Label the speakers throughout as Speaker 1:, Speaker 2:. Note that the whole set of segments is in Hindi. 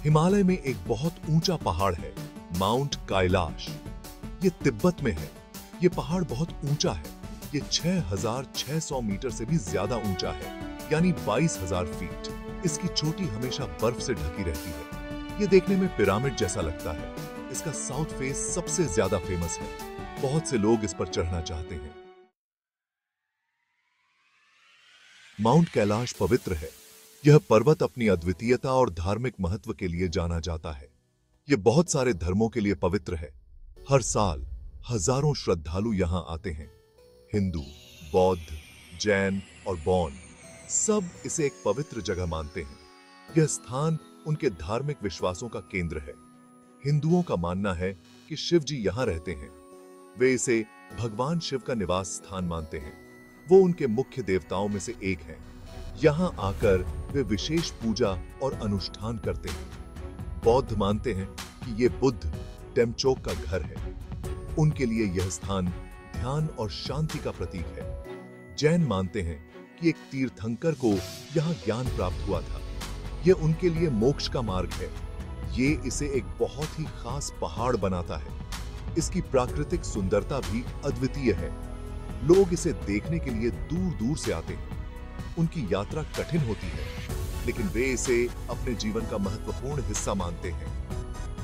Speaker 1: हिमालय में एक बहुत ऊंचा पहाड़ है, माउंट कैलाश। ये तिब्बत में है। ये पहाड़ बहुत ऊंचा है। ये 6,600 मीटर से भी ज्यादा ऊंचा है, यानी 22,000 फीट। इसकी चोटी हमेशा बर्फ से ढकी रहती है। ये देखने में पिरामिड जैसा लगता है। इसका साउथ फेस सबसे ज्यादा फेमस है। बहुत से लोग इस पर चढ़ना चाहते हैं। माउंट कैलाश पवित्र है। यह पर्वत अपनी अद्वितीयता और धार्मिक महत्व के लिए जाना जाता है। यह बहुत सारे धर्मों के लिए पवित्र है। हर साल हजारों श्रद्धालु यहां आते हैं। हिंदू, बौद्ध, जैन और बौन सब इसे एक पवित्र जगह मानते हैं। यह स्थान उनके धार्मिक विश्वासों का केंद्र है। हिंदुओं का मानना है कि शिव जी यहां रहते हैं। वे इसे भगवान शिव का निवास स्थान मानते हैं। वो उनके मुख्य देवताओं में से एक हैं। यहां आकर वे विशेष पूजा और अनुष्ठान करते हैं। बौद्ध मानते हैं कि ये बुद्ध टेमचोक का घर है। उनके लिए यह स्थान ध्यान और शांति का प्रतीक है। जैन मानते हैं कि एक तीर्थंकर को यहां ज्ञान प्राप्त हुआ था। यह उनके लिए मोक्ष का मार्ग है। ये इसे एक बहुत ही खास पहाड़ बनाता है। इसकी प्राकृतिक सुंदरता भी अद्वितीय है। लोग इसे देखने के लिए दूर दूर से आते हैं। उनकी यात्रा कठिन होती है, लेकिन वे इसे अपने जीवन का महत्वपूर्ण हिस्सा मानते हैं।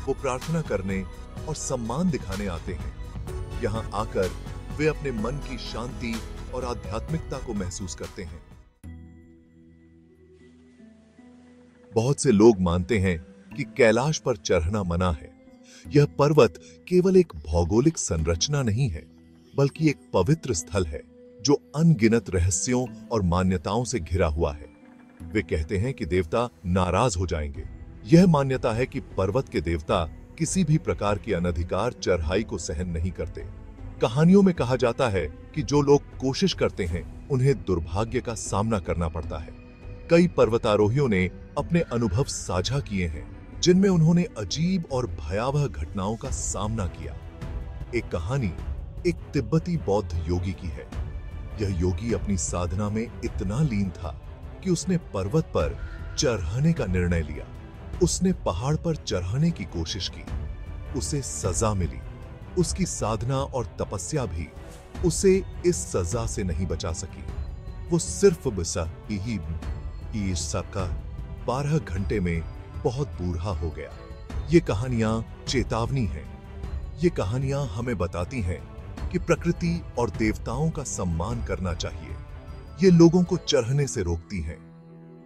Speaker 1: वो प्रार्थना करने और सम्मान दिखाने आते हैं। यहाँ आकर वे अपने मन की शांति और आध्यात्मिकता को महसूस करते हैं। बहुत से लोग मानते हैं कि कैलाश पर चढ़ना मना है। यह पर्वत केवल एक भौगोलिक संरचना नहीं है, बल्कि एक पवित्र स्थल है जो अनगिनत रहस्यों और मान्यताओं से घिरा हुआ है। वे कहते हैं कि देवता नाराज हो जाएंगे। यह मान्यता है कि पर्वत के देवता किसी भी प्रकार की अनधिकार चढ़ाई को सहन नहीं करते। कहानियों में कहा जाता है कि जो लोग कोशिश करते हैं उन्हें दुर्भाग्य का सामना करना पड़ता है। कई पर्वतारोहियों ने अपने अनुभव साझा किए हैं, जिनमें उन्होंने अजीब और भयावह घटनाओं का सामना किया। एक कहानी एक तिब्बती बौद्ध योगी की है। यह योगी अपनी साधना में इतना लीन था कि उसने पर्वत पर चढ़ने का निर्णय लिया। उसने पहाड़ पर चढ़ने की कोशिश की। उसे सजा मिली। उसकी साधना और तपस्या भी उसे इस सजा से नहीं बचा सकी। वो सिर्फ बिसा ही सबका 12 घंटे में बहुत बूढ़ा हो गया। ये कहानियां चेतावनी हैं। ये कहानियां हमें बताती हैं कि प्रकृति और देवताओं का सम्मान करना चाहिए। ये लोगों को चढ़ने से रोकती हैं।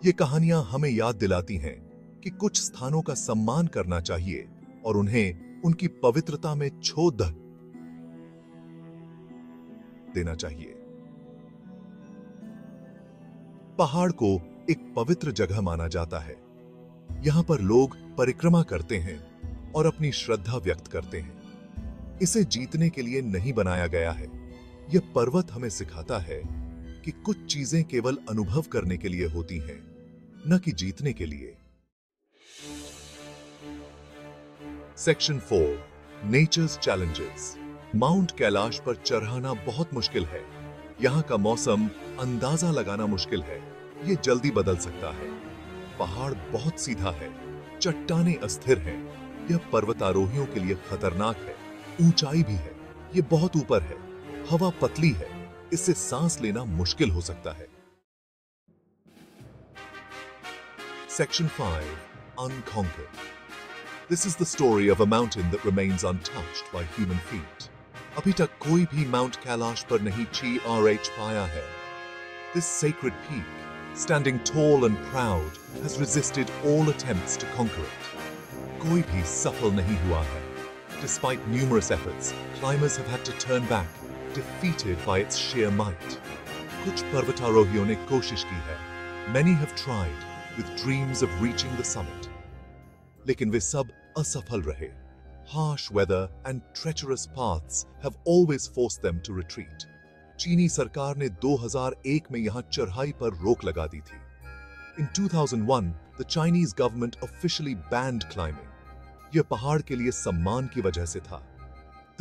Speaker 1: ये कहानियां हमें याद दिलाती हैं कि कुछ स्थानों का सम्मान करना चाहिए और उन्हें उनकी पवित्रता में छोड़ देना चाहिए। पहाड़ को एक पवित्र जगह माना जाता है। यहां पर लोग परिक्रमा करते हैं और अपनी श्रद्धा व्यक्त करते हैं। इसे जीतने के लिए नहीं बनाया गया है। यह पर्वत हमें सिखाता है कि कुछ चीजें केवल अनुभव करने के लिए होती हैं, न कि जीतने के लिए। Section 4, nature's challenges. Mount Kailash पर चढ़ना बहुत मुश्किल है। यहाँ का मौसम अंदाजा लगाना मुश्किल है। ये जल्दी बदल सकता है। पहाड़ बहुत सीधा है। चट्टानें अस्थिर हैं। यह पर्वतारोहियों के लिए खतरनाक है। ऊंचाई भी है। ये बहुत ऊपर है। हवा पतली है। इससे सांस लेना मुश्किल हो सकता है। Section 5, Unconquered. This is the story of a mountain that remains untouched by human feet. अभी तक कोई भी माउंट कैलाश पर नहीं पाया है। This sacred peak, standing tall and proud, has resisted all attempts to conquer it. कोई भी सफल नहीं हुआ है। Despite numerous efforts, climbers have had to turn back, defeated by its sheer might. कुछ पर्वतारोहियों ने कोशिश की है। Many have tried, with dreams of reaching the summit. लेकिन वे सब असफल रहे। Harsh weather and treacherous paths have always forced them to retreat. चीनी सरकार ने 2001 में यहाँ चढ़ाई पर रोक लगा दी थी। In 2001, the Chinese government officially banned climbing. यह पहाड़ के लिए सम्मान की वजह से था।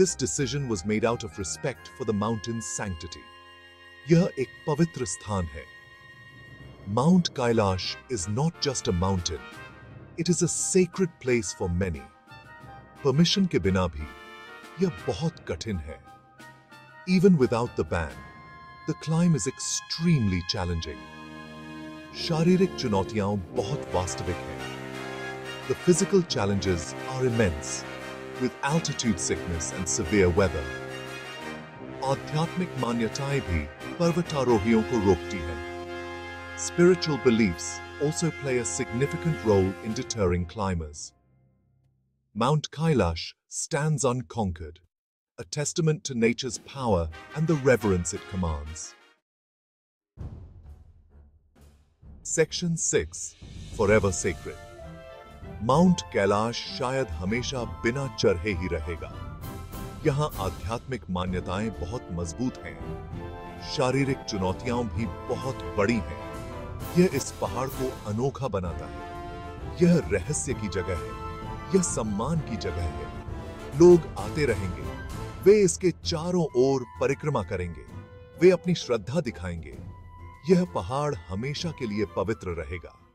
Speaker 1: This decision was made out of respect for the mountain's sanctity. यह एक पवित्र स्थान है। Mount Kailash is not just a mountain. It is a sacred place for many. Permission के बिना भी यह बहुत कठिन है. Even without the ban, the climb is extremely challenging. शारीरिक चुनौतियां बहुत वास्तविक हैं. The physical challenges are immense, with altitude sickness and severe weather. आध्यात्मिक मान्यताएं भी पर्वतारोहियों को रोकती हैं. Spiritual beliefs also play a significant role in deterring climbers. Mount Kailash stands unconquered, a testament to nature's power and the reverence it commands. Section 6. Forever Sacred. Mount Kailash शायद हमेशा बिना चढ़े ही रहेगा. यहाँ आध्यात्मिक मान्यताएं बहुत मजबूत हैं. शारीरिक चुनौतियां भी बहुत बड़ी हैं. यह इस पहाड़ को अनोखा बनाता है. यह रहस्य की जगह है. यह सम्मान की जगह है. लोग आते रहेंगे. वे इसके चारों ओर परिक्रमा करेंगे. वे अपनी श्रद्धा दिखाएंगे. यह पहाड़ हमेशा के लिए पवित्र रहेगा.